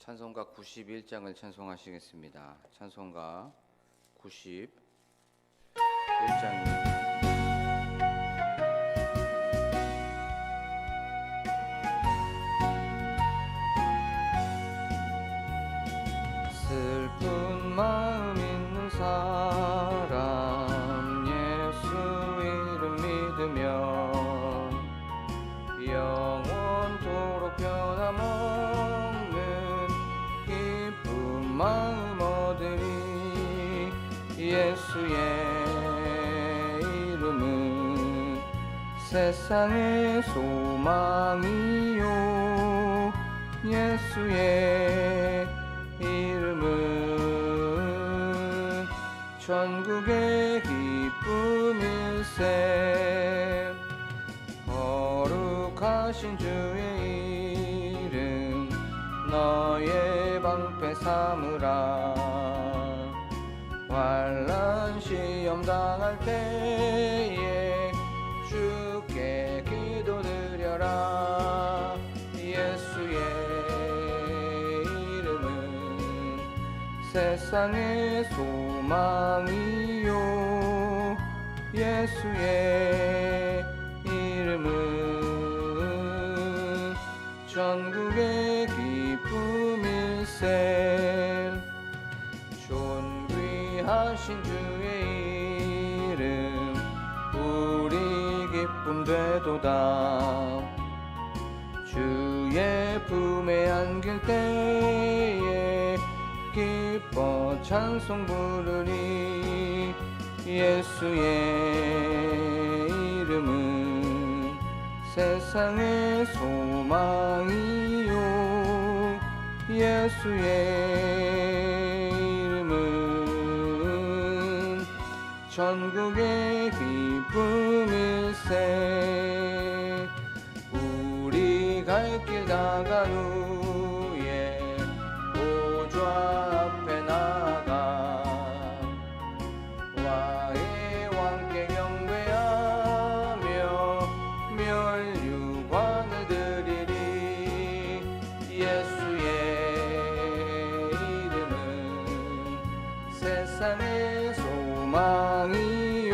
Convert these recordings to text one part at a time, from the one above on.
찬송가 91장을 찬송하시겠습니다. 찬송가 91장입니다. 슬픈 마음 있는 사람 예수 이름 믿으면 영원토록 변함없는 기쁜 마음 얻으리. 예수의 이름은 세상의 소망이요, 예수의 이름은 천국의 기쁨일세. 거룩하신 주의 이름 너의 방패 삼으라. 환난 시험 당할 때에 주께 기도드려라. 예수의 이름은 세상의 소망이요, 예수의 이름은 천국의 기쁨일세. 존귀하신 주의 이름 우리 기쁨 되도다. 주의 품에 안길 때에 기뻐 찬송 부르리. 예수의 이름은 세상의 소망이요, 예수의 이름은 천국의 기쁨일세. 우리 갈 길 다간 후에 보좌 앞에 나가 와의 왕께 경배하며 멸류관을 드리리. 예수의 이름은 세상의 소망이요,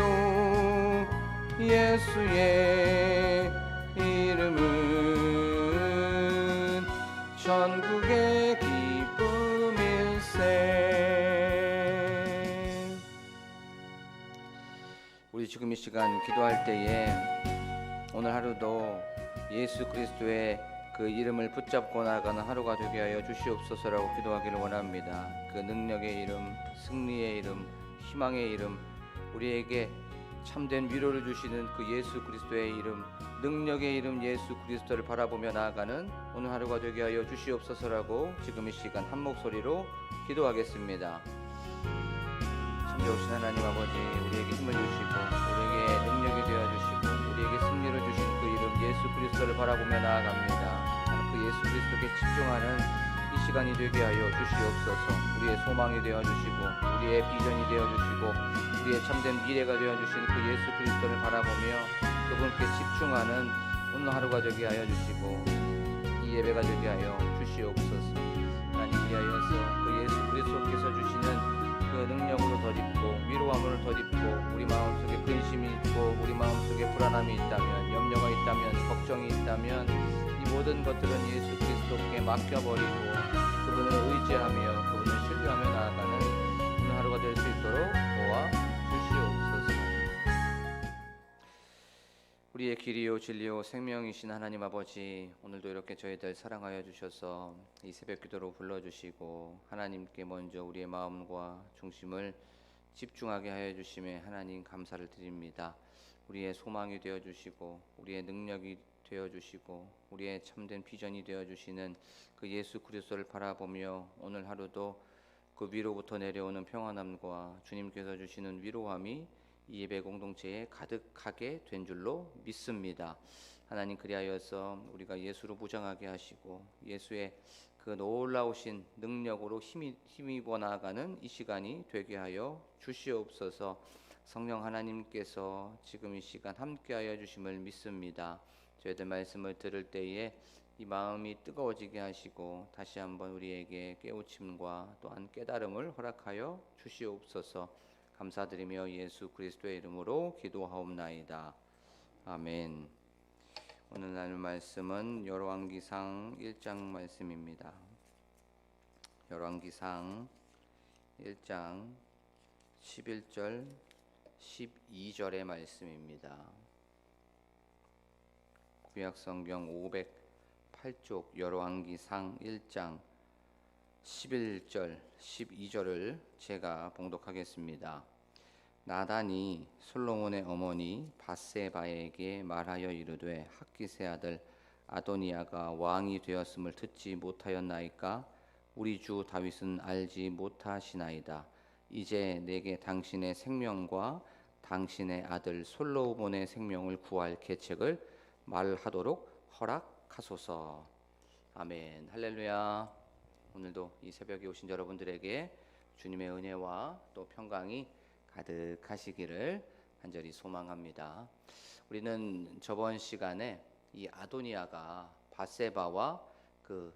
예수의 이름은 천국의 기쁨일세. 우리 지금 이 시간 기도할 때에 오늘 하루도 예수 그리스도의 그 이름을 붙잡고 나가는 하루가 되게 하여 주시옵소서라고 기도하기를 원합니다. 그 능력의 이름, 승리의 이름, 희망의 이름, 우리에게 참된 위로를 주시는 그 예수 그리스도의 이름, 능력의 이름 예수 그리스도를 바라보며 나아가는 오늘 하루가 되게 하여 주시옵소서라고 지금 이 시간 한 목소리로 기도하겠습니다. 참 좋으신 하나님 아버지, 우리에게 힘을 주시고 우리에게 능력이 되어주시고 우리에게 승리를 주신 그 이름 예수 그리스도를 바라보며 나아갑니다. 그 예수 그리스도께 집중하는 이 시간이 되게 하여 주시옵소서. 우리의 소망이 되어주시고 우리의 비전이 되어주시고 우리의 참된 미래가 되어주신 그 예수 그리스도를 바라보며 그분께 집중하는 오늘 하루가 되게 하여 주시고 이 예배가 되게 하여 주시옵소서. 하나님 위하여서 그 예수 그리스도께서 주시는 그 능력으로 덧입고 위로함으로 덧입고 우리 마음속에 근심이 있고 우리 마음속에 불안함이 있다면, 염려가 있다면, 걱정이 있다면 이 모든 것들은 예수 그리스도께 맡겨버리고 그분을 의지하며 그분을 신뢰하며 나아가는 오늘 하루가 될 수 있도록 도와주시옵소서. 우리의 길이요 진리요 생명이신 하나님 아버지, 오늘도 이렇게 저희들 사랑하여 주셔서 이 새벽 기도로 불러주시고 하나님께 먼저 우리의 마음과 중심을 집중하게 하여 주심에 하나님 감사를 드립니다. 우리의 소망이 되어주시고 우리의 능력이 되어주시고 우리의 참된 비전이 되어주시는 그 예수 그리스도를 바라보며 오늘 하루도 그 위로부터 내려오는 평안함과 주님께서 주시는 위로함이 이 예배 공동체에 가득하게 된 줄로 믿습니다. 하나님, 그리하여서 우리가 예수로 무장하게 하시고 예수의 그 놀라우신 능력으로 힘입어 나아가는 이 시간이 되게 하여 주시옵소서. 성령 하나님께서 지금 이 시간 함께하여 주심을 믿습니다. 저희들 말씀을 들을 때에 이 마음이 뜨거워지게 하시고 다시 한번 우리에게 깨우침과 또한 깨달음을 허락하여 주시옵소서. 감사드리며 예수 그리스도의 이름으로 기도하옵나이다. 아멘. 오늘 나눌 말씀은 열왕기상 1장 말씀입니다. 열왕기상 1장 11절 12절의 말씀입니다. 구약성경 508쪽 열왕기상 1장 11절 12절을 제가 봉독하겠습니다. 나단이 솔로몬의 어머니 밧세바에게 말하여 이르되 학기세 아들 아도니아가 왕이 되었음을 듣지 못하였나이까? 우리 주 다윗은 알지 못하시나이다. 이제 내게 당신의 생명과 당신의 아들 솔로몬의 생명을 구할 계책을 말하도록 허락하소서. 아멘. 할렐루야. 오늘도 이 새벽에 오신 여러분들에게 주님의 은혜와 또 평강이 가득하시기를 간절히 소망합니다. 우리는 저번 시간에 이 아도니아가 밧세바와 그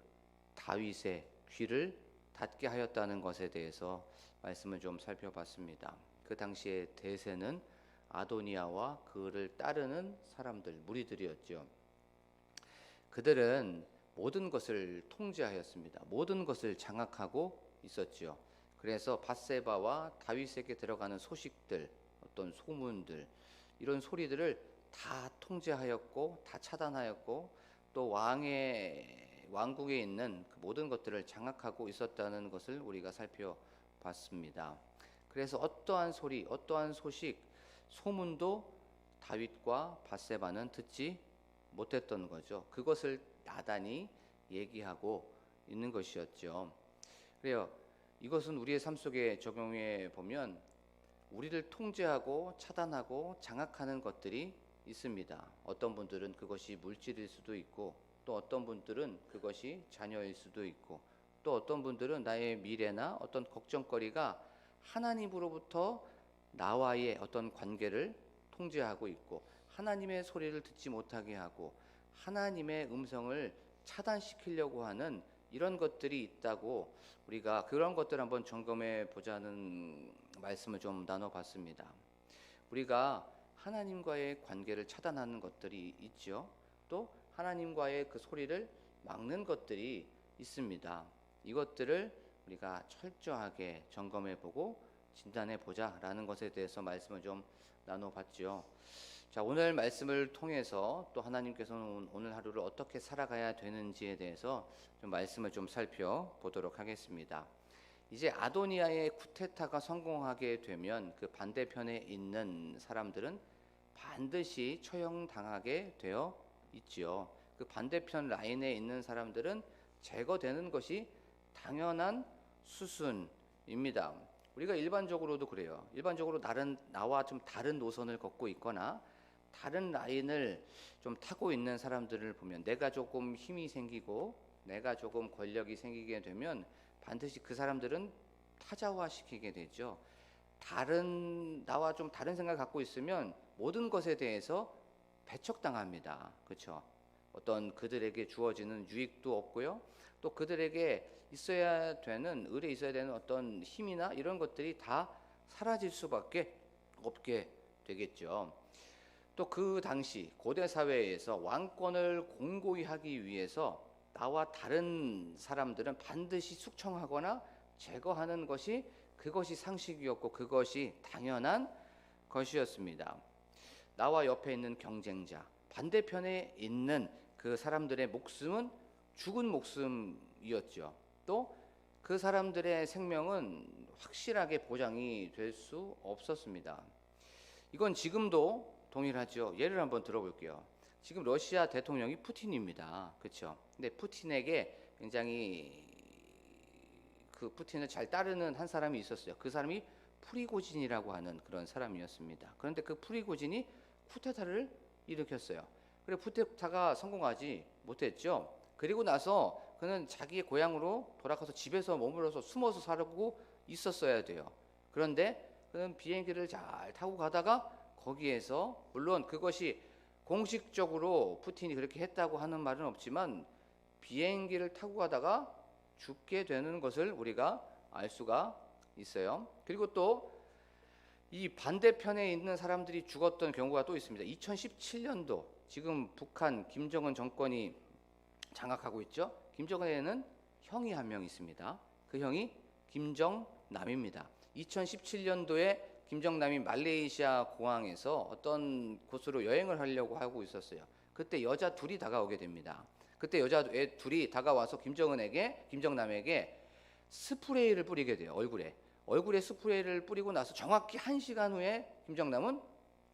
다윗의 귀를 닫게 하였다는 것에 대해서 말씀을 좀 살펴봤습니다. 그 당시의 대세는 아도니아와 그를 따르는 사람들, 무리들이었죠. 그들은 모든 것을 통제하였습니다. 모든 것을 장악하고 있었죠. 그래서 밧세바와 다윗에게 들어가는 소식들, 어떤 소문들, 이런 소리들을 다 통제하였고 다 차단하였고 또 왕국에 있는 그 모든 것들을 장악하고 있었다는 것을 우리가 살펴봤습니다. 그래서 어떠한 소리, 어떠한 소식, 소문도 다윗과 밧세바는 듣지 못했던 거죠. 그것을 나단이 얘기하고 있는 것이었죠. 그래요. 이것은 우리의 삶 속에 적용해 보면 우리를 통제하고 차단하고 장악하는 것들이 있습니다. 어떤 분들은 그것이 물질일 수도 있고 또 어떤 분들은 그것이 자녀일 수도 있고 또 어떤 분들은 나의 미래나 어떤 걱정거리가 하나님으로부터 나와의 어떤 관계를 통제하고 있고 하나님의 소리를 듣지 못하게 하고 하나님의 음성을 차단시키려고 하는 이런 것들이 있다고 우리가 그런 것들 한번 점검해 보자는 말씀을 좀 나눠봤습니다. 우리가 하나님과의 관계를 차단하는 것들이 있죠. 또 하나님과의 그 소리를 막는 것들이 있습니다. 이것들을 우리가 철저하게 점검해 보고 진단해 보자라는 것에 대해서 말씀을 좀 나눠봤죠. 자, 오늘 말씀을 통해서 또 하나님께서는 오늘 하루를 어떻게 살아가야 되는지에 대해서 좀 말씀을 좀 살펴보도록 하겠습니다. 이제 아도니아의 쿠데타가 성공하게 되면 그 반대편에 있는 사람들은 반드시 처형당하게 되어 있지요. 그 반대편 라인에 있는 사람들은 제거되는 것이 당연한 수순입니다. 우리가 일반적으로도 그래요. 일반적으로 나와 좀 다른 노선을 걷고 있거나 다른 라인을 좀 타고 있는 사람들을 보면 내가 조금 힘이 생기고 내가 조금 권력이 생기게 되면 반드시 그 사람들은 타자화시키게 되죠. 나와 좀 다른 생각을 갖고 있으면 모든 것에 대해서 배척당합니다. 그렇죠? 어떤 그들에게 주어지는 유익도 없고요. 또 그들에게 있어야 되는 을에 있어야 되는 어떤 힘이나 이런 것들이 다 사라질 수밖에 없게 되겠죠. 또 그 당시 고대 사회에서 왕권을 공고히 하기 위해서 나와 다른 사람들은 반드시 숙청하거나 제거하는 것이 그것이 상식이었고 그것이 당연한 것이었습니다. 나와 옆에 있는 경쟁자, 반대편에 있는 그 사람들의 목숨은 죽은 목숨이었죠. 또 그 사람들의 생명은 확실하게 보장이 될 수 없었습니다. 이건 지금도 동일하죠. 예를 한번 들어볼게요. 지금 러시아 대통령이 푸틴입니다. 그렇죠? 근데 푸틴에게 굉장히 그 푸틴을 잘 따르는 한 사람이 있었어요. 그 사람이 프리고진이라고 하는 그런 사람이었습니다. 그런데 그 프리고진이 쿠데타를 일으켰어요. 그리고 쿠데타가 성공하지 못했죠. 그리고 나서 그는 자기의 고향으로 돌아가서 집에서 머물러서 숨어서 살고 있었어야 돼요. 그런데 그는 비행기를 잘 타고 가다가 거기에서 물론 그것이 공식적으로 푸틴이 그렇게 했다고 하는 말은 없지만 비행기를 타고 가다가 죽게 되는 것을 우리가 알 수가 있어요. 그리고 또 이 반대편에 있는 사람들이 죽었던 경우가 또 있습니다. 2017년도 지금 북한 김정은 정권이 장악하고 있죠. 김정은에는 형이 한 명 있습니다. 그 형이 김정남입니다. 2017년도에 김정남이 말레이시아 공항에서 어떤 곳으로 여행을 하려고 하고 있었어요. 그때 여자 둘이 다가오게 됩니다. 그때 여자 둘이 다가와서 김정남에게 스프레이를 뿌리게 돼요. 얼굴에 스프레이를 뿌리고 나서 정확히 1시간 후에 김정남은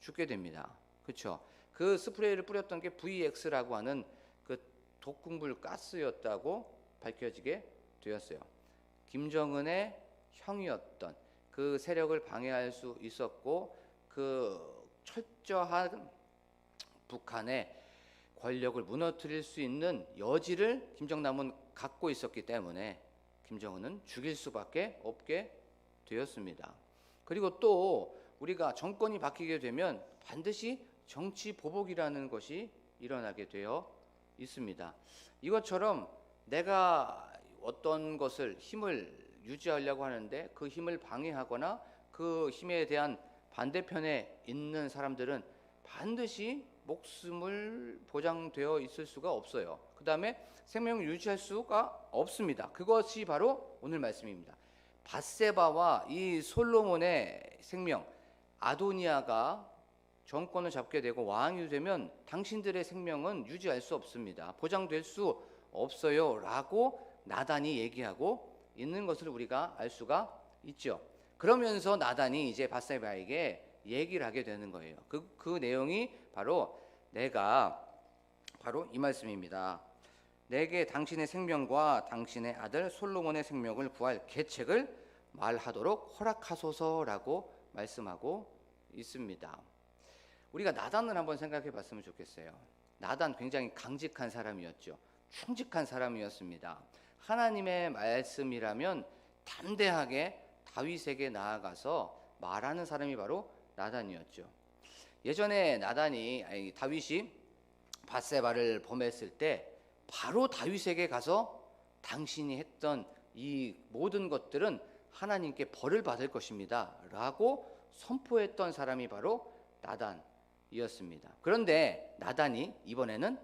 죽게 됩니다. 그렇죠? 그 스프레이를 뿌렸던 게 VX라고 하는 그 독극물 가스였다고 밝혀지게 되었어요. 김정은의 형이었던 그 세력을 방해할 수 있었고 그 철저한 북한의 권력을 무너뜨릴 수 있는 여지를 김정남은 갖고 있었기 때문에 김정은은 죽일 수밖에 없게 되었습니다. 그리고 또 우리가 정권이 바뀌게 되면 반드시 정치 보복이라는 것이 일어나게 되어 있습니다. 이것처럼 내가 어떤 것을 힘을 유지하려고 하는데 그 힘을 방해하거나 그 힘에 대한 반대편에 있는 사람들은 반드시 목숨을 보장되어 있을 수가 없어요. 그 다음에 생명을 유지할 수가 없습니다. 그것이 바로 오늘 말씀입니다. 밧세바와 이 솔로몬의 생명, 아도니아가 정권을 잡게 되고 왕이 되면 당신들의 생명은 유지할 수 없습니다. 보장될 수 없어요 라고 나단이 얘기하고 있는 것을 우리가 알 수가 있죠. 그러면서 나단이 이제 밧세바에게 얘기를 하게 되는 거예요. 그 내용이 바로 바로 이 말씀입니다. 내게 당신의 생명과 당신의 아들 솔로몬의 생명을 구할 계책을 말하도록 허락하소서라고 말씀하고 있습니다. 우리가 나단을 한번 생각해 봤으면 좋겠어요. 나단 굉장히 강직한 사람이었죠. 충직한 사람이었습니다. 하나님의 말씀이라면 담대하게 다윗에게 나아가서 말하는 사람이 바로 나단이었죠. 예전에 다윗이 밧세바를 범했을 때 바로 다윗에게 가서 당신이 했던 이 모든 것들은 하나님께 벌을 받을 것입니다 라고 선포했던 사람이 바로 나단이었습니다. 그런데 나단이 이번에는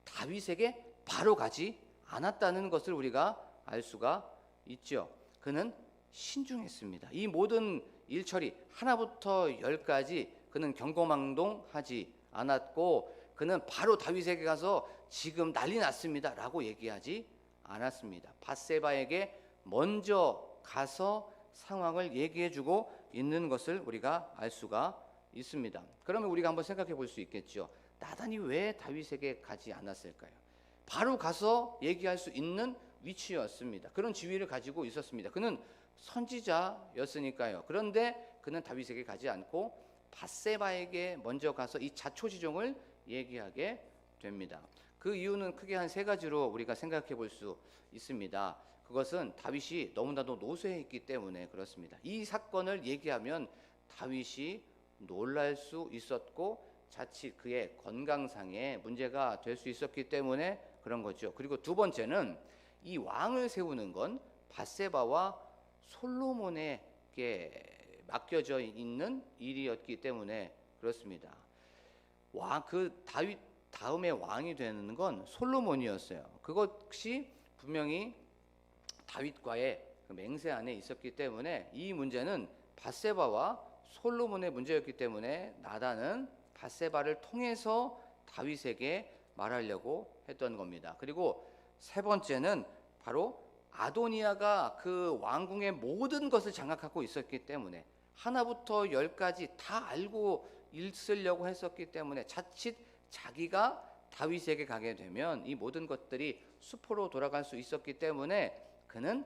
다윗에게 바로 가지 않았다는 것을 우리가 알 수가 있죠. 그는 신중했습니다. 이 모든 일처리 하나부터 열까지 그는 경거망동하지 않았고 그는 바로 다윗에게 가서 지금 난리 났습니다 라고 얘기하지 않았습니다. 밧세바에게 먼저 가서 상황을 얘기해주고 있는 것을 우리가 알 수가 있습니다. 그러면 우리가 한번 생각해 볼 수 있겠죠. 나단이 왜 다윗에게 가지 않았을까요? 바로 가서 얘기할 수 있는 위치였습니다. 그런 지위를 가지고 있었습니다. 그는 선지자였으니까요. 그런데 그는 다윗에게 가지 않고 밧세바에게 먼저 가서 이 자초지종을 얘기하게 됩니다. 그 이유는 크게 한 3가지로 우리가 생각해 볼 수 있습니다. 그것은 다윗이 너무나도 노쇠했기 때문에 그렇습니다. 이 사건을 얘기하면 다윗이 놀랄 수 있었고 자칫 그의 건강상에 문제가 될 수 있었기 때문에 그런 거죠. 그리고 두 번째는 이 왕을 세우는 건 밧세바와 솔로몬에게 맡겨져 있는 일이었기 때문에 그렇습니다. 그 다윗 다음에 왕이 되는 건 솔로몬이었어요. 그것이 분명히 다윗과의 그 맹세 안에 있었기 때문에 이 문제는 밧세바와 솔로몬의 문제였기 때문에 나단은 밧세바를 통해서 다윗에게 말하려고 했던 겁니다. 그리고 세 번째는 바로 아도니아가 그 왕궁의 모든 것을 장악하고 있었기 때문에 하나부터 10까지 다 알고 있으려고 했었기 때문에 자칫 자기가 다윗에게 가게 되면 이 모든 것들이 수포로 돌아갈 수 있었기 때문에 그는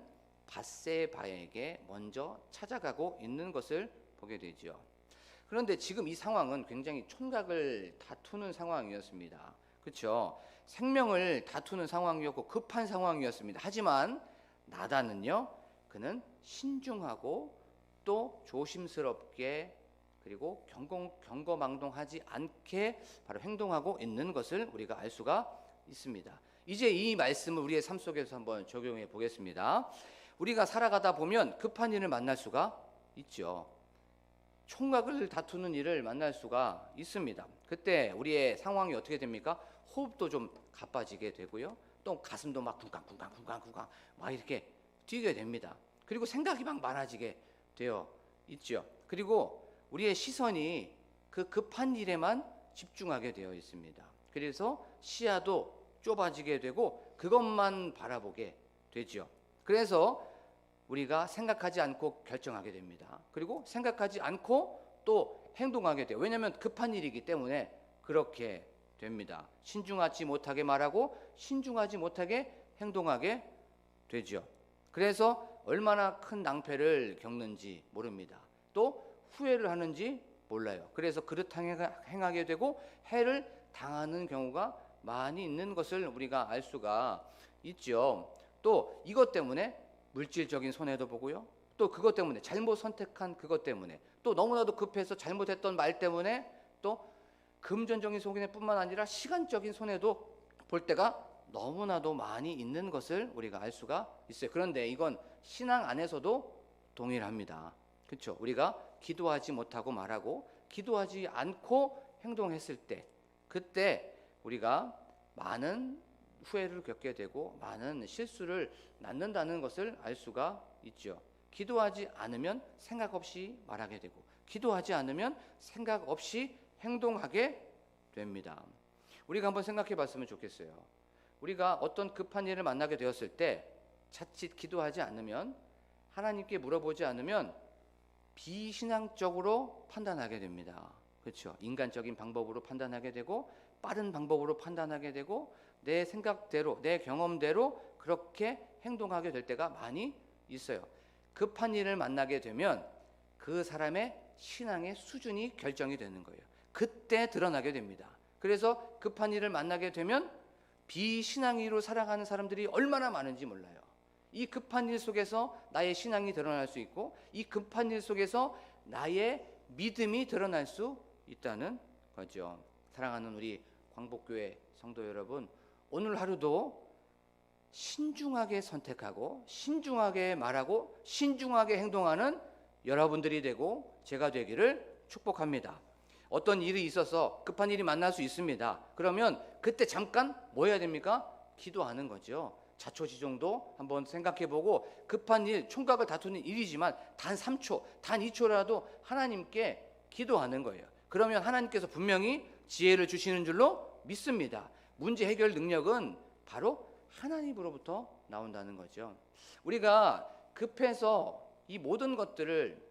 밧세바에게 먼저 찾아가고 있는 것을 보게 되죠. 그런데 지금 이 상황은 굉장히 촌각을 다투는 상황이었습니다. 그렇죠? 생명을 다투는 상황이었고 급한 상황이었습니다. 하지만 나단은요, 그는 신중하고 또 조심스럽게 그리고 경거망동하지 않게 바로 행동하고 있는 것을 우리가 알 수가 있습니다. 이제 이 말씀을 우리의 삶 속에서 한번 적용해 보겠습니다. 우리가 살아가다 보면 급한 일을 만날 수가 있죠. 총각을 다투는 일을 만날 수가 있습니다. 그때 우리의 상황이 어떻게 됩니까? 호흡도 좀 가빠지게 되고요. 또 가슴도 막 쿵쾅쿵쾅쿵쾅쿵쾅 막 이렇게 뛰게 됩니다. 그리고 생각이 막 많아지게 되어 있죠. 그리고 우리의 시선이 그 급한 일에만 집중하게 되어 있습니다. 그래서 시야도 좁아지게 되고 그것만 바라보게 되죠. 그래서 우리가 생각하지 않고 결정하게 됩니다. 그리고 생각하지 않고 또 행동하게 돼요. 왜냐하면 급한 일이기 때문에 그렇게 됩니다. 신중하지 못하게 말하고 신중하지 못하게 행동하게 되죠. 그래서 얼마나 큰 낭패를 겪는지 모릅니다. 또 후회를 하는지 몰라요. 그래서 그릇 행하게 되고 해를 당하는 경우가 많이 있는 것을 우리가 알 수가 있죠. 또 이것 때문에 물질적인 손해도 보고요. 또 그것 때문에 잘못 선택한 그것 때문에 또 너무나도 급해서 잘못했던 말 때문에 또 금전적인 손해뿐만 아니라 시간적인 손해도 볼 때가 너무나도 많이 있는 것을 우리가 알 수가 있어요. 그런데 이건 신앙 안에서도 동일합니다. 그렇죠? 우리가 기도하지 못하고 말하고 기도하지 않고 행동했을 때 그때 우리가 많은 후회를 겪게 되고 많은 실수를 낳는다는 것을 알 수가 있죠. 기도하지 않으면 생각 없이 말하게 되고 기도하지 않으면 생각 없이 행동하게 됩니다. 우리가 한번 생각해 봤으면 좋겠어요. 우리가 어떤 급한 일을 만나게 되었을 때 자칫 기도하지 않으면 하나님께 물어보지 않으면 비신앙적으로 판단하게 됩니다. 그렇죠? 인간적인 방법으로 판단하게 되고 빠른 방법으로 판단하게 되고 내 생각대로 내 경험대로 그렇게 행동하게 될 때가 많이 있어요. 급한 일을 만나게 되면 그 사람의 신앙의 수준이 결정이 되는 거예요. 그때 드러나게 됩니다. 그래서 급한 일을 만나게 되면 비신앙이로 살아가는 사람들이 얼마나 많은지 몰라요. 이 급한 일 속에서 나의 신앙이 드러날 수 있고 이 급한 일 속에서 나의 믿음이 드러날 수 있다는 거죠. 사랑하는 우리 광복교회 성도 여러분, 오늘 하루도 신중하게 선택하고 신중하게 말하고 신중하게 행동하는 여러분들이 되고 제가 되기를 축복합니다. 어떤 일이 있어서 급한 일이 만날 수 있습니다. 그러면 그때 잠깐 뭐 해야 됩니까? 기도하는 거죠. 자초지종도 한번 생각해보고 급한 일, 총각을 다투는 일이지만 단 3초, 단 2초라도 하나님께 기도하는 거예요. 그러면 하나님께서 분명히 지혜를 주시는 줄로 믿습니다. 문제 해결 능력은 바로 하나님으로부터 나온다는 거죠. 우리가 급해서 이 모든 것들을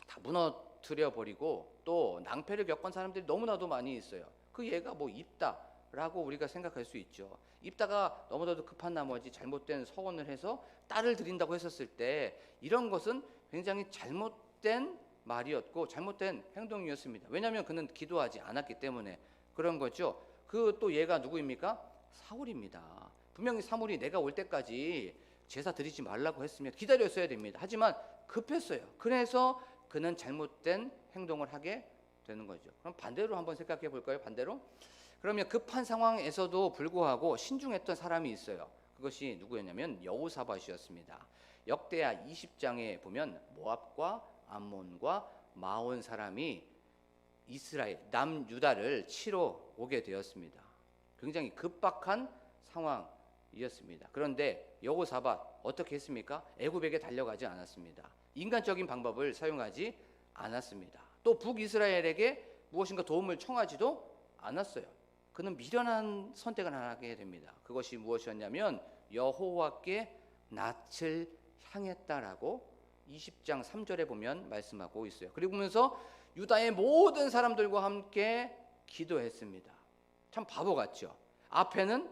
다 무너뜨려 버리고 또 낭패를 겪은 사람들이 너무나도 많이 있어요. 그 얘가 뭐 입다라고 우리가 생각할 수 있죠. 입다가 너무나도 급한 나머지 잘못된 서원을 해서 딸을 드린다고 했었을 때 이런 것은 굉장히 잘못된 말이었고 잘못된 행동이었습니다. 왜냐하면 그는 기도하지 않았기 때문에 그런 거죠. 그 또 얘가 누구입니까? 사울입니다. 분명히 사울이 내가 올 때까지 제사 드리지 말라고 했으면 기다렸어야 됩니다. 하지만 급했어요. 그래서 그는 잘못된 행동을 하게 되는 거죠. 그럼 반대로 한번 생각해 볼까요? 반대로? 그러면 급한 상황에서도 불구하고 신중했던 사람이 있어요. 그것이 누구였냐면 여호사밧이었습니다. 역대하 20장에 보면 모압과 암몬과 마온 사람이 이스라엘 남유다를 치러 오게 되었습니다. 굉장히 급박한 상황이었습니다. 그런데 여호사밧 어떻게 했습니까? 애굽에게 달려가지 않았습니다. 인간적인 방법을 사용하지 않았습니다. 또 북이스라엘에게 무엇인가 도움을 청하지도 않았어요. 그는 미련한 선택을 하게 됩니다. 그것이 무엇이었냐면 여호와께 낯을 향했다라고 20장 3절에 보면 말씀하고 있어요. 그리고 보면서 유다의 모든 사람들과 함께 기도했습니다. 참 바보 같죠. 앞에는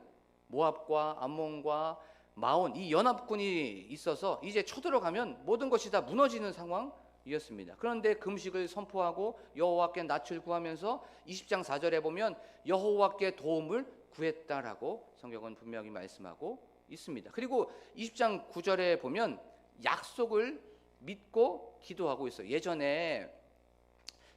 모압과 암몬과 마온 이 연합군이 있어서 이제 쳐들어가면 모든 것이 다 무너지는 상황이었습니다. 그런데 금식을 선포하고 여호와께 낯을 구하면서 20장 4절에 보면 여호와께 도움을 구했다라고 성경은 분명히 말씀하고 있습니다. 그리고 20장 9절에 보면 약속을 믿고 기도하고 있어요. 예전에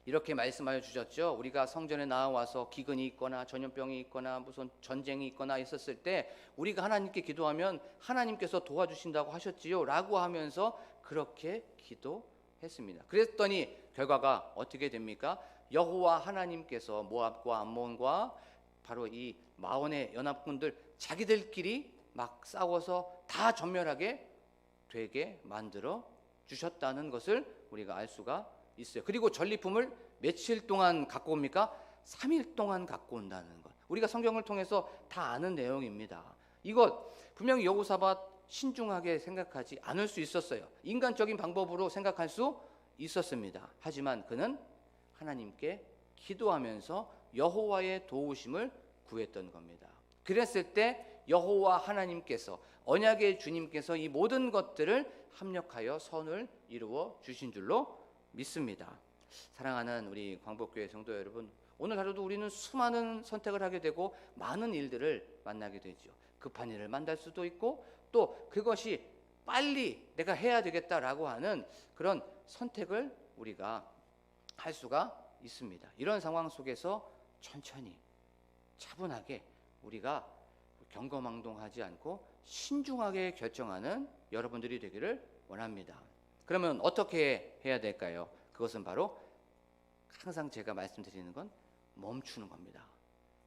이렇게 말씀하여 주셨죠. 우리가 성전에 나와서 기근이 있거나 전염병이 있거나 무슨 전쟁이 있거나 있었을 때 우리가 하나님께 기도하면 하나님께서 도와주신다고 하셨지요 라고 하면서 그렇게 기도했습니다. 그랬더니 결과가 어떻게 됩니까? 여호와 하나님께서 모압과 암몬과 바로 이 마온의 연합군들 자기들끼리 막 싸워서 다 전멸하게 되게 만들어 주셨다는 것을 우리가 알 수가 있어요. 그리고 전리품을 며칠 동안 갖고 옵니까? 3일 동안 갖고 온다는 것. 우리가 성경을 통해서 다 아는 내용입니다. 이것 분명히 여호사밧 신중하게 생각하지 않을 수 있었어요. 인간적인 방법으로 생각할 수 있었습니다. 하지만 그는 하나님께 기도하면서 여호와의 도우심을 구했던 겁니다. 그랬을 때 여호와 하나님께서 언약의 주님께서 이 모든 것들을 합력하여 선을 이루어 주신 줄로 믿습니다. 사랑하는 우리 광복교회 성도 여러분, 오늘 하루도 우리는 수많은 선택을 하게 되고 많은 일들을 만나게 되죠. 급한 일을 만날 수도 있고 또 그것이 빨리 내가 해야 되겠다라고 하는 그런 선택을 우리가 할 수가 있습니다. 이런 상황 속에서 천천히 차분하게 우리가 경거망동하지 않고 신중하게 결정하는 여러분들이 되기를 원합니다. 그러면 어떻게 해야 될까요? 그것은 바로 항상 제가 말씀드리는 건 멈추는 겁니다.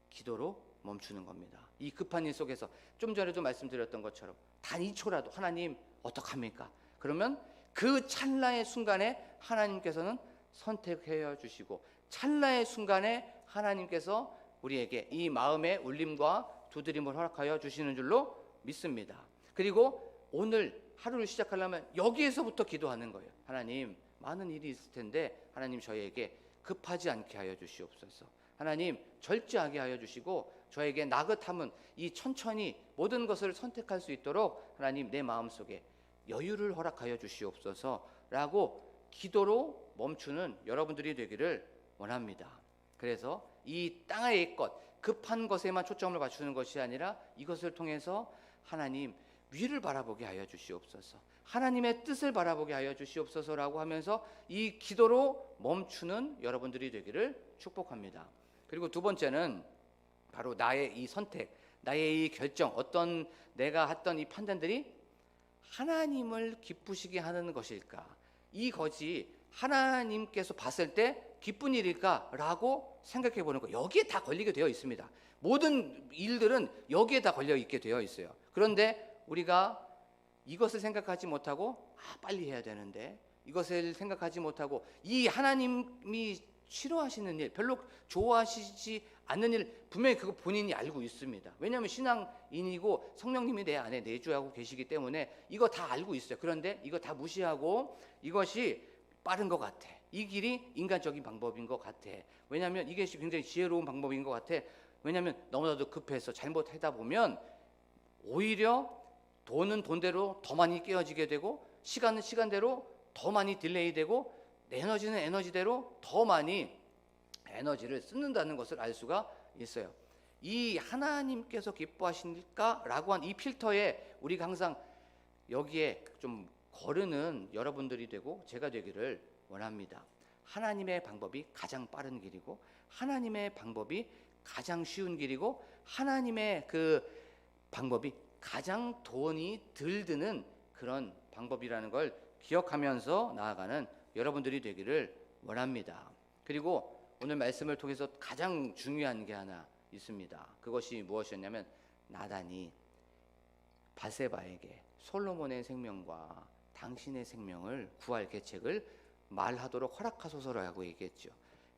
기도로 멈추는 겁니다. 이 급한 일 속에서 좀 전에도 말씀드렸던 것처럼 단 2초라도 하나님 어떡합니까? 그러면 그 찰나의 순간에 하나님께서는 선택해 주시고 찰나의 순간에 하나님께서 우리에게 이 마음의 울림과 두드림을 허락하여 주시는 줄로 믿습니다. 그리고 오늘 하루를 시작하려면 여기에서부터 기도하는 거예요. 하나님, 많은 일이 있을 텐데 하나님 저희에게 급하지 않게 하여 주시옵소서. 하나님 절제하게 하여 주시고 저에게 나긋함은 이 천천히 모든 것을 선택할 수 있도록 하나님 내 마음속에 여유를 허락하여 주시옵소서 라고 기도로 멈추는 여러분들이 되기를 원합니다. 그래서 이 땅의 것, 급한 것에만 초점을 맞추는 것이 아니라 이것을 통해서 하나님 위를 바라보게 하여 주시옵소서, 하나님의 뜻을 바라보게 하여 주시옵소서라고 하면서 이 기도로 멈추는 여러분들이 되기를 축복합니다. 그리고 두 번째는 바로 나의 이 선택, 나의 이 결정, 어떤 내가 했던 이 판단들이 하나님을 기쁘시게 하는 것일까? 이것이 하나님께서 봤을 때 기쁜 일일까라고 생각해 보는 거. 여기에 다 걸리게 되어 있습니다. 모든 일들은 여기에 다 걸려 있게 되어 있어요. 그런데 우리가 이것을 생각하지 못하고 빨리 해야 되는데, 이것을 생각하지 못하고 이 하나님이 싫어하시는 일, 별로 좋아하시지 않는 일, 분명히 그거 본인이 알고 있습니다. 왜냐하면 신앙인이고 성령님이 내 안에 내주하고 계시기 때문에 이거 다 알고 있어요. 그런데 이거 다 무시하고 이것이 빠른 것 같아, 이 길이 인간적인 방법인 것 같아, 왜냐하면 이게 굉장히 지혜로운 방법인 것 같아, 왜냐하면 너무나도 급해서 잘못하다 보면 오히려 돈은 돈대로 더 많이 깨어지게 되고, 시간은 시간대로 더 많이 딜레이되고, 에너지는 에너지대로 더 많이 에너지를 쓰는다는 것을 알 수가 있어요. 이 하나님께서 기뻐하실까라고 한 이 필터에 우리가 항상 여기에 좀 거르는 여러분들이 되고 제가 되기를 원합니다. 하나님의 방법이 가장 빠른 길이고, 하나님의 방법이 가장 쉬운 길이고, 하나님의 그 방법이 가장 돈이 덜 드는 그런 방법이라는 걸 기억하면서 나아가는 여러분들이 되기를 원합니다. 그리고 오늘 말씀을 통해서 가장 중요한 게 하나 있습니다. 그것이 무엇이었냐면, 나단이 바세바에게 솔로몬의 생명과 당신의 생명을 구할 계책을 말하도록 허락하소서라고 얘기했죠.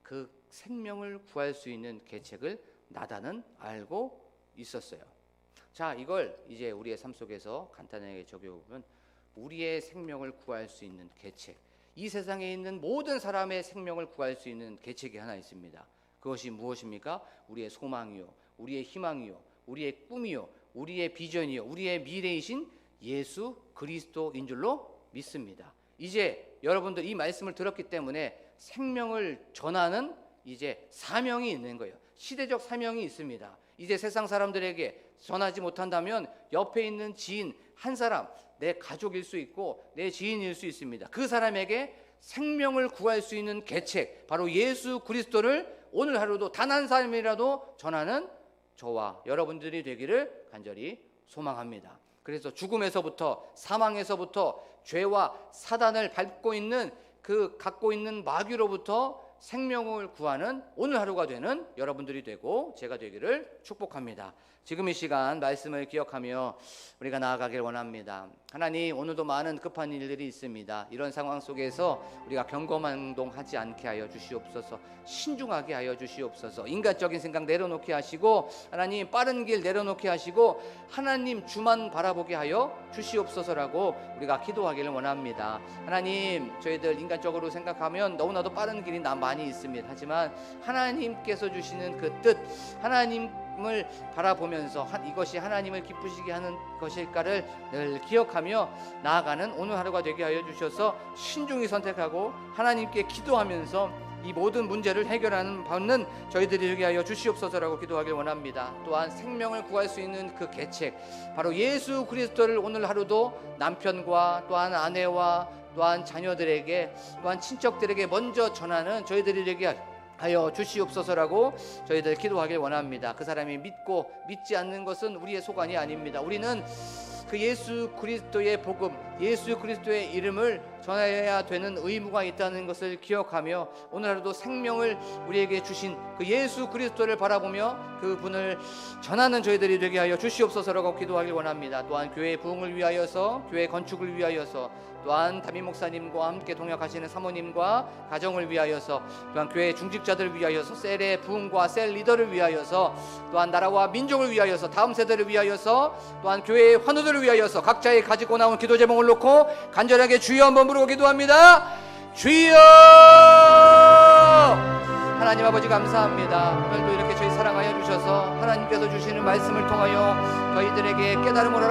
그 생명을 구할 수 있는 계책을 나단은 알고 있었어요. 자, 이걸 이제 우리의 삶 속에서 간단하게 적용해보면, 우리의 생명을 구할 수 있는 계책, 이 세상에 있는 모든 사람의 생명을 구할 수 있는 계책이 하나 있습니다. 그것이 무엇입니까? 우리의 소망이요, 우리의 희망이요, 우리의 꿈이요, 우리의 비전이요, 우리의 미래이신 예수 그리스도인 줄로 믿습니다. 이제 여러분들 이 말씀을 들었기 때문에 생명을 전하는 이제 사명이 있는 거예요. 시대적 사명이 있습니다. 이제 세상 사람들에게 전하지 못한다면 옆에 있는 지인 한 사람, 내 가족일 수 있고 내 지인일 수 있습니다. 그 사람에게 생명을 구할 수 있는 계책, 바로 예수 그리스도를 오늘 하루도 단 한 사람이라도 전하는 저와 여러분들이 되기를 간절히 소망합니다. 그래서 죽음에서부터, 사망에서부터, 죄와 사단을 밟고 있는 그 갖고 있는 마귀로부터 생명을 구하는 오늘 하루가 되는 여러분들이 되고 제가 되기를 축복합니다. 지금 이 시간 말씀을 기억하며 우리가 나아가길 원합니다. 하나님, 오늘도 많은 급한 일들이 있습니다. 이런 상황 속에서 우리가 경거망동하지 않게 하여 주시옵소서. 신중하게 하여 주시옵소서. 인간적인 생각 내려놓게 하시고, 하나님 빠른 길 내려놓게 하시고, 하나님 주만 바라보게 하여 주시옵소서라고 우리가 기도하기를 원합니다. 하나님, 저희들 인간적으로 생각하면 너무나도 빠른 길이 많이 있습니다. 하지만 하나님께서 주시는 그 뜻, 하나님을 바라보면서 이것이 하나님을 기쁘시게 하는 것일까를 늘 기억하며 나아가는 오늘 하루가 되게 하여 주셔서 신중히 선택하고 하나님께 기도하면서 이 모든 문제를 해결하는 받는 저희들이 되게 하여 주시옵소서라고 기도하길 원합니다. 또한 생명을 구할 수 있는 그 계책, 바로 예수 그리스도를 오늘 하루도 남편과 또한 아내와 또한 자녀들에게 또한 친척들에게 먼저 전하는 저희들이 되게 하여 주시옵소서라고 저희들 기도하길 원합니다. 그 사람이 믿고 믿지 않는 것은 우리의 소관이 아닙니다. 우리는 그 예수 그리스도의 복음, 예수 그리스도의 이름을 전해야 되는 의무가 있다는 것을 기억하며 오늘 하루도 생명을 우리에게 주신 그 예수 그리스도를 바라보며 그 분을 전하는 저희들이 되게 하여 주시옵소서라고 기도하길 원합니다. 또한 교회의 부흥을 위하여서, 교회 건축을 위하여서, 또한 담임 목사님과 함께 동역하시는 사모님과 가정을 위하여서, 또한 교회 중직자들을 위하여서, 셀의 부흥과 셀 리더를 위하여서, 또한 나라와 민족을 위하여서, 다음 세대를 위하여서, 또한 교회의 환우들을 위하여서 각자의 가지고 나온 기도 제목을 놓고 간절하게 주여 한번 부르고 기도합니다. 주여! 하나님 아버지 감사합니다. 오늘도 이렇게 저희 사랑하여 주셔서 하나님께서 주시는 말씀을 통하여 저희들에게 깨달음을